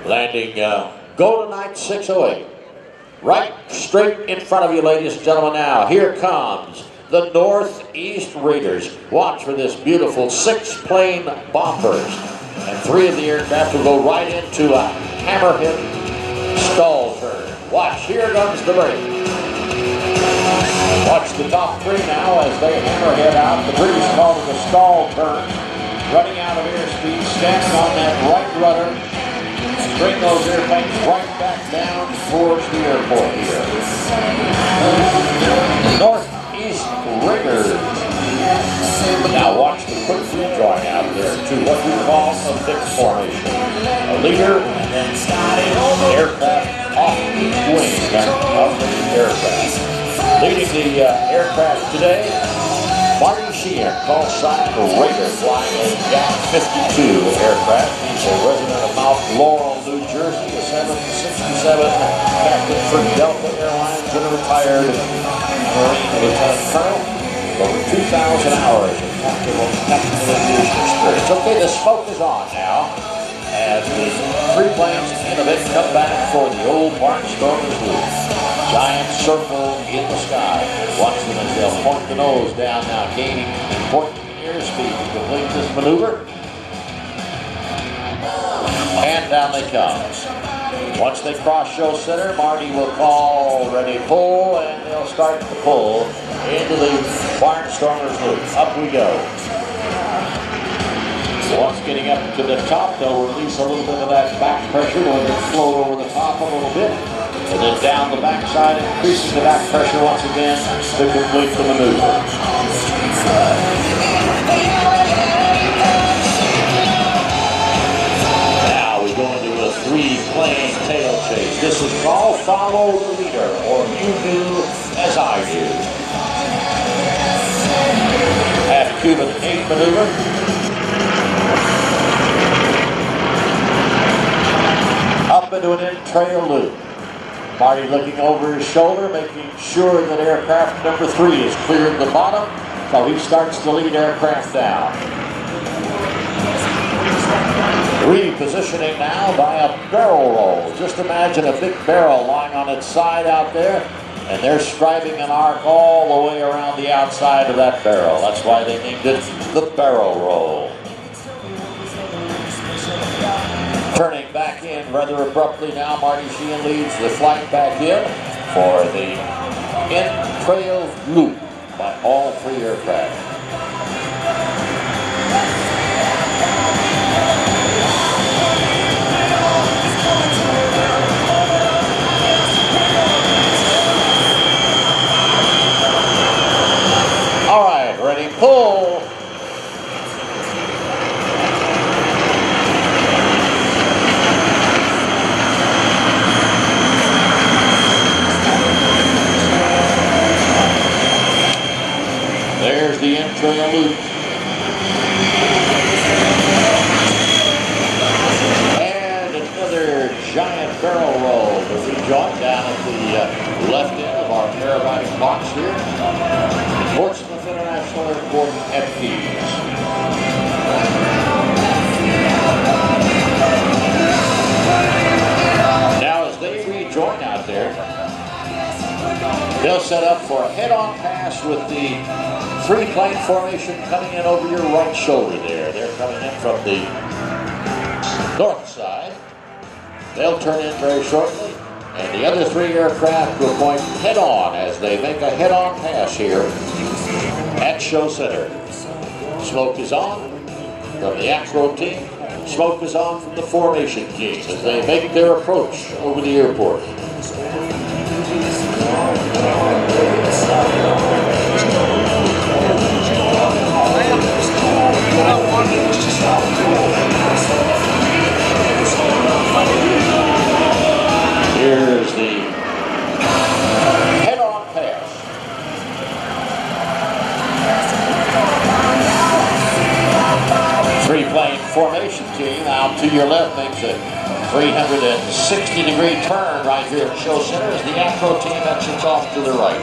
Landing Golden Knight 608. Right straight in front of you, ladies and gentlemen, now. Here comes the Northeast Raiders. Watch for this beautiful 6-plane bombers. And 3 of the aircraft will go right into a hammerhead stall turn. Watch, here comes the brake. Watch the top 3 now as they hammerhead out. The British call it a stall turn. Running out of airspeed, standing on that right rudder. Bring those airplanes right back down towards the airport here. Northeast Raiders. Now watch the quick rejoin out there to what we call a fixed formation. A leader and then aircraft off each wing of the aircraft. Leading the aircraft today, Marty Sheehan, call sign for Raider, flying a Yak-52 aircraft. He's a resident of Mount Laurel, New Jersey, a 767 captain for Delta Airlines and a retired Marine Lieutenant Colonel. Over 2,000 hours of tactical aviation experience. Okay, the smoke is on now as the 3 planes innovate come back for the old Mort Stoverud loop. Giant circle in the sky. Watch them as they'll point the nose down now, gaining important airspeed to complete this maneuver. And down they come. Once they cross show center, Marty will call ready pull, and they'll start to pull into the Barnstormers loop. Up we go. Once getting up to the top, they'll release a little bit of that back pressure, let it float over the top a little bit, and then down the backside, increasing the back pressure once again to complete the maneuver. Now we go into a 3-plane tail chase. This is called follow the leader, or you do as I do. Half Cuban 8 maneuver. Up into an in-trail loop. Marty looking over his shoulder, making sure that aircraft number 3 is cleared the bottom, so he starts to lead aircraft down. Repositioning now by a barrel roll. Just imagine a big barrel lying on its side out there, and they're striving an arc all the way around the outside of that barrel. That's why they named it the barrel roll. Turning back in rather abruptly now, Marty Sheehan leads the flight back in for the in-trail loop by all 3 aircraft. All right, ready, pull. There's the in-trail loop. And another giant barrel roll to rejoin down at the left end of our Aerobatic box here. Portsmouth International Airport at Pease. Now as they rejoin out there, they'll set up for a head-on pass with the 3-plane formation coming in over your right shoulder there. They're coming in from the north side. They'll turn in very shortly, and the other 3 aircraft will point head-on as they make a head-on pass here at show center. Smoke is on from the acro team. Smoke is on from the formation team as they make their approach over the airport. Here's the head-on pass. Three-plane formation team out to your left makes a 360-degree turn right here at show center as the acro team exits off to the right.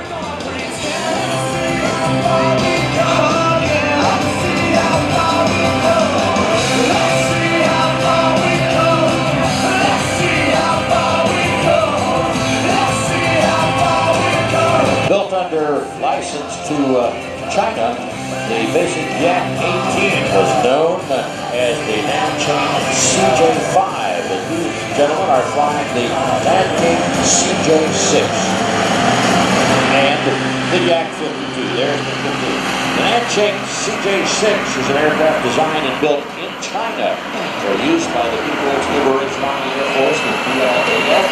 to China, the basic Yak-18 was known as the Nanchang CJ5, and these gentlemen are flying the Nanchang CJ6 and the Yak-52. There's the 52. The Nanchang CJ6 is an aircraft designed and built in China for use by the People's Liberation Army Air Force, the PLAF,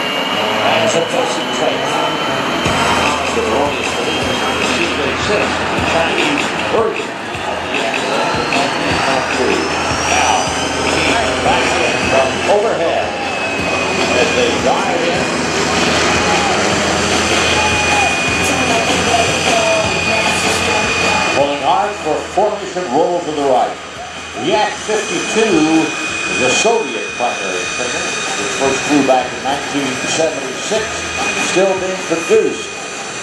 as a basic training. The erroneous belief is the CJ6, the Chinese version of the Yak-52. Now, back in from overhead as they dive in. Pulling hard for formation roll to the right. The Yak-52 is a Soviet primary trainer, which first flew back in 1976, still being produced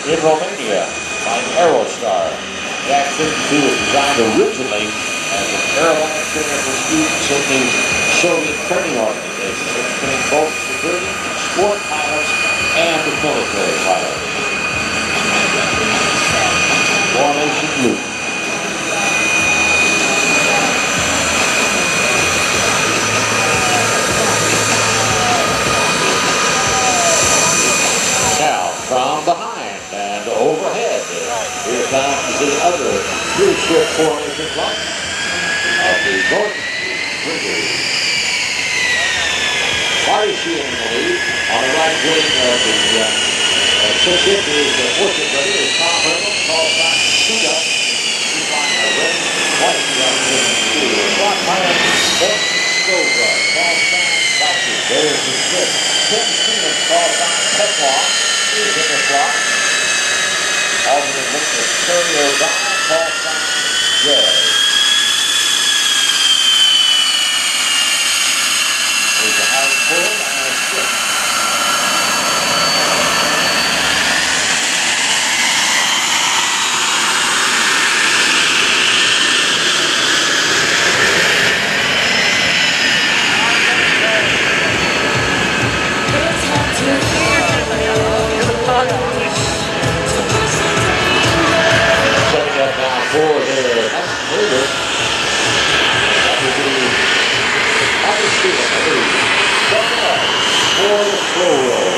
in Romania by Aerostar. The Yak-52 was designed originally as an airline trainer for students in the Soviet training organization, which trained both civilian sport pilots and military pilots. Formation loop. Now, from behind and overhead, here comes the other three-ship formation club of the North Riggers. Marty Sheehan in the lead. On the right wing of the six-ship is the fourth-ship ready is Tom Reynolds, call sign Suda. He's flying a red, white, Mort Stoverud, call sign Valky. There's the ship. Tim Stevens, call sign Petlon, is in the slot. Alternate looks at Carey O'Donnell, call sign Jerry. There's a high pull and a ship. Setting up now for their next mover. That will be Marty Sheehan, I believe. Coming up for the slow roll.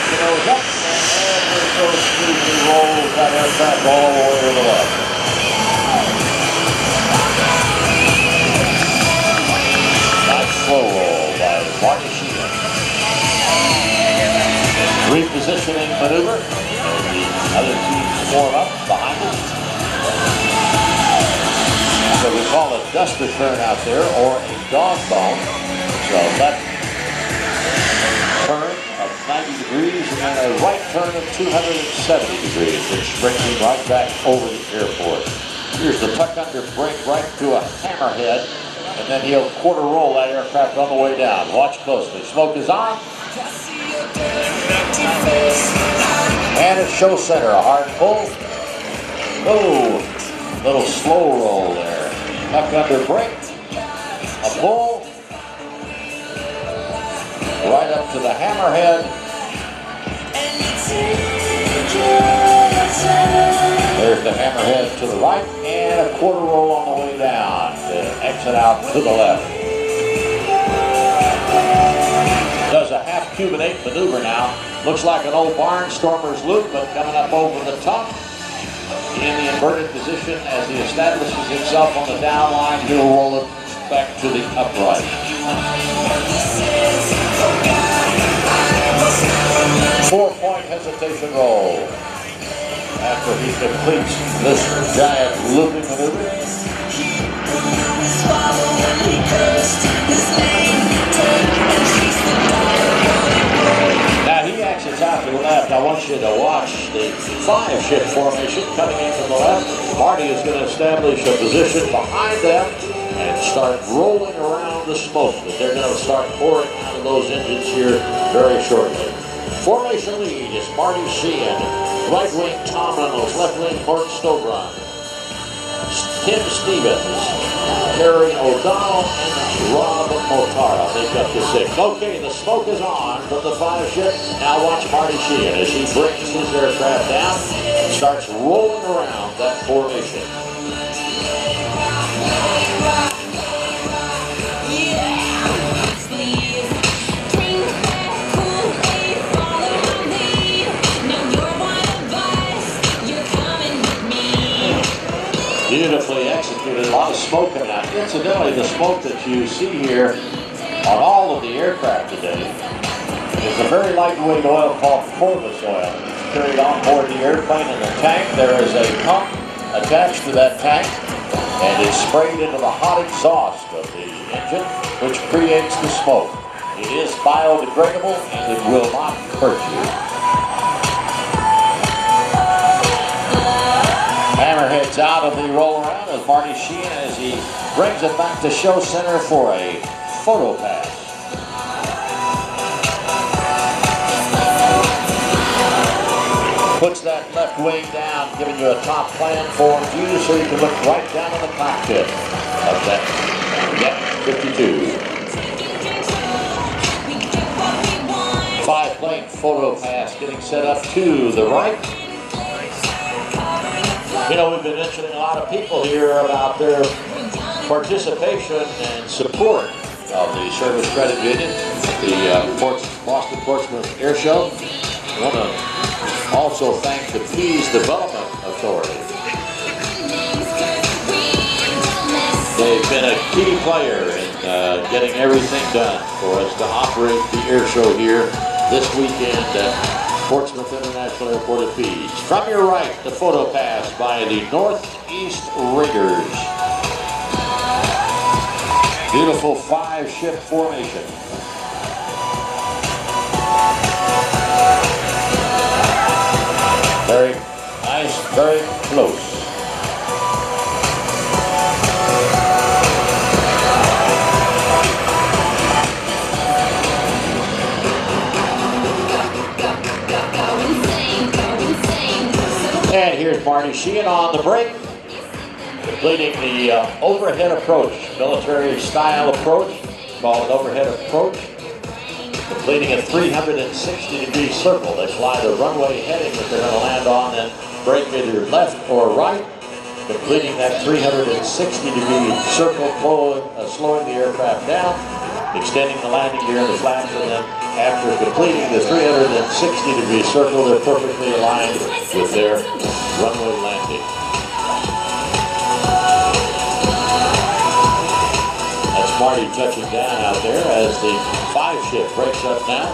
The nose up, and there it goes smoothly rolls that aircraft all the way to the left. Nice slow roll by Marty Sheehan. Repositioning maneuver as the other teams form up behind it. So we call a duster turn out there, or a dog bone. So left turn of 90 degrees and then a right turn of 270 degrees, which brings him right back over the airport. Here's the tuck under brake right to a hammerhead, and then he'll quarter roll that aircraft on the way down. Watch closely. Smoke is on. And at show center, a hard pull. Oh, little slow roll there. Tuck under brake. A pull. Right up to the hammerhead. There's the hammerhead to the right, and a quarter roll on the way down to exit out to the left. Does a half Cuban 8 maneuver now. Looks like an old barnstormer's loop, but coming up over the top in the inverted position as he establishes himself on the down line, he'll roll it back to the upright. 4-point hesitation roll after he completes this giant looping maneuver. Now he exits out to the left. I want you to watch the 5-ship formation coming in from the left. Marty is going to establish a position behind them and start rolling around the smoke. But they're going to start pouring out of those engines here very shortly. Formation lead is Marty Sheehan. Right wing Tom Reynolds. Left wing Mort Stoverud. Tim Stevens. Carey O'Donnell and Rob Mortara make up the 6. Okay, the smoke is on from the 5 ship. Now watch Marty Sheehan as he brings his aircraft down and starts rolling around that formation. Beautifully executed, a lot of smoke in that. Incidentally, the smoke that you see here on all of the aircraft today is a very lightweight oil called Corvus oil. It's carried on board the airplane in the tank. There is a pump attached to that tank, and it's sprayed into the hot exhaust of the engine, which creates the smoke. It is biodegradable, and it will not hurt you. Hammerhead's out of the roll around as Marty Sheehan as he brings it back to show center for a photo pass. Puts that left wing down, giving you a top plan form view so you can look right down in the cockpit of that Yak-52. 5-plane photo pass getting set up to the right. You know, we've been mentioning a lot of people here about their participation and support of the Service Credit Union at the Boston Portsmouth Airshow. I want to also thank the Pease Development Authority. They've been a key player in getting everything done for us to operate the airshow here this weekend at Portsmouth International Airport at Pease. From your right, the photo pass by the Northeast Riggers. Beautiful 5-ship formation. Very nice, very close. And here's Marty Sheehan on the break, completing the overhead approach, military-style approach, called an overhead approach, completing a 360-degree circle. They fly the runway heading that they're going to land on, then break either left or right, completing that 360-degree circle, slowing the aircraft down, extending the landing gear in the flaps, and then after completing the 360-degree circle, they're perfectly aligned with their runway landing. That's Marty touching down out there as the 5-ship breaks up now.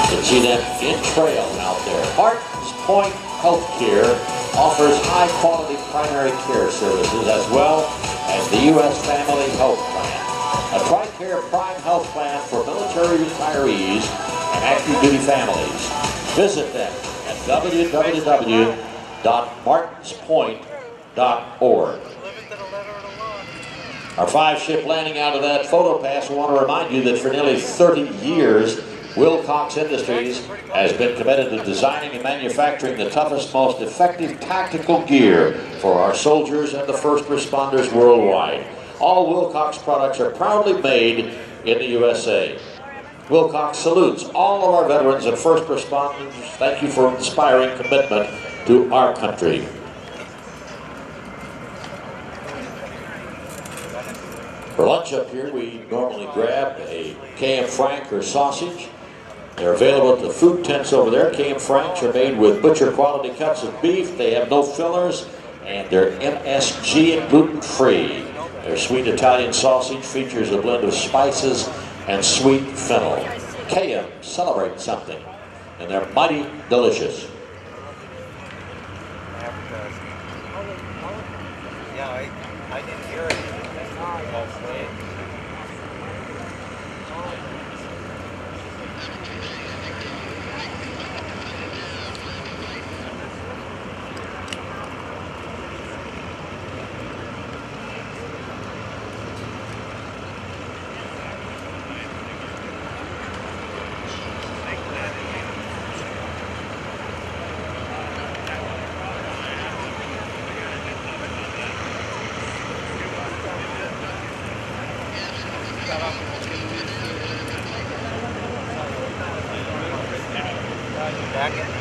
You can see them in trail out there. Hart's Point Healthcare offers high-quality primary care services as well as the U.S. Family Health Plan. A TRICARE Prime Health Plan for military retirees and active duty families. Visit them at www.martinspoint.org. Our 5-ship landing out of that photo pass, we want to remind you that for nearly 30 years, Wilcox Industries has been committed to designing and manufacturing the toughest, most effective tactical gear for our soldiers and the first responders worldwide. All Wilcox products are proudly made in the USA. Wilcox salutes all of our veterans and first responders. Thank you for inspiring commitment to our country. For lunch up here, we normally grab a KM Frank or sausage. They're available at the food tents over there. KM Franks are made with butcher quality cuts of beef. They have no fillers, and they're MSG and gluten-free. Their sweet Italian sausage features a blend of spices and sweet fennel. KM celebrates something, and they're mighty delicious. Yeah, I didn't hear it. Jacket.